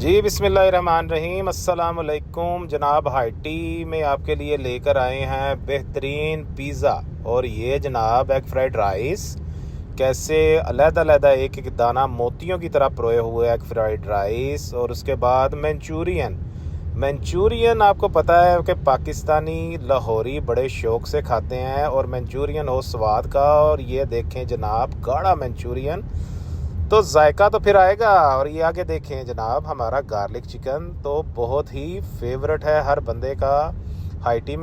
जी बिस्मिल्लाहिर्रहमानिर्रहीम अस्सलाम वालेकुम जनाब। हाइटी में आपके लिए लेकर आए हैं बेहतरीन पिज़्ज़ा। और ये जनाब एग फ्राइड राइस, कैसे अलग-अलग एक एक दाना मोतियों की तरह परोए हुए एग फ्राइड राइस। और उसके बाद मंचूरियन आपको पता है कि पाकिस्तानी लाहौरी बड़े शौक़ से खाते हैं, और मंचूरियन हो स्वाद का। और ये देखें जनाब, गाढ़ा मंचूरियन, तो जायका तो फिर आएगा। और ये आगे देखें जनाब, हमारा गार्लिक चिकन तो बहुत ही फेवरेट है हर बंदे का। हाइटी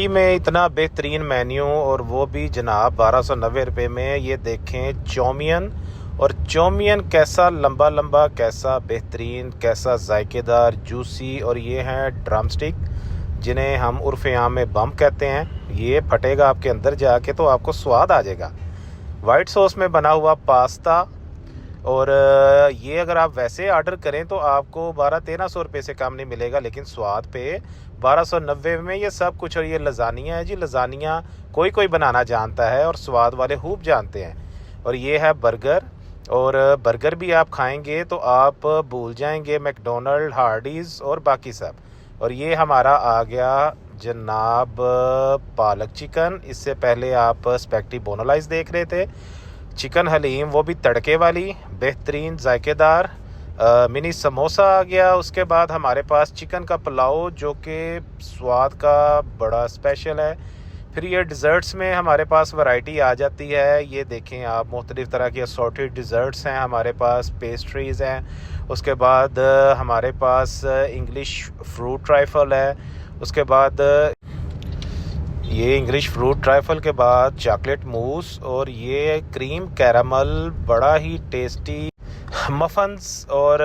में इतना बेहतरीन मेन्यू, और वो भी जनाब 1290 रुपये में। ये देखें चौमियन, और चौमियन कैसा लंबा लंबा, कैसा बेहतरीन, कैसा जायकेदार, जूसी। और ये हैं ड्रम स्टिक, जिन्हें हम उर्फ़ आम में बम कहते हैं। ये फटेगा आपके अंदर जाके तो आपको स्वाद आ जाएगा। वाइट सॉस में बना हुआ पास्ता। और ये अगर आप वैसे ऑर्डर करें तो आपको 1200-1300 रुपये से कम नहीं मिलेगा, लेकिन स्वाद पे 1290 में ये सब कुछ। और ये लजानिया है जी, लजानिया कोई कोई बनाना जानता है, और स्वाद वाले खूब जानते हैं। और ये है बर्गर, और बर्गर भी आप खाएंगे तो आप भूल जाएंगे मैकडोनल्ड, हार्डीज़ और बाकी सब। और ये हमारा आ गया जनाब पालक चिकन। इससे पहले आप स्पेगेटी बोनालाइस देख रहे थे। चिकन हलीम, वो भी तड़के वाली, बेहतरीन जायकेदार। मिनी समोसा आ गया। उसके बाद हमारे पास चिकन का पुलाव, जो कि स्वाद का बड़ा स्पेशल है। फिर ये डिज़र्ट्स में हमारे पास वैरायटी आ जाती है। ये देखें आप, मुख्तलिफ़ तरह के असॉर्टेड डिज़र्ट्स हैं हमारे पास, पेस्ट्रीज़ हैं। उसके बाद हमारे पास इंग्लिश फ्रूट ट्राइफल है। उसके बाद ये इंग्लिश फ्रूट ट्राइफल के बाद चॉकलेट मूस, और ये क्रीम कैरामल, बड़ा ही टेस्टी मफ़न्स। और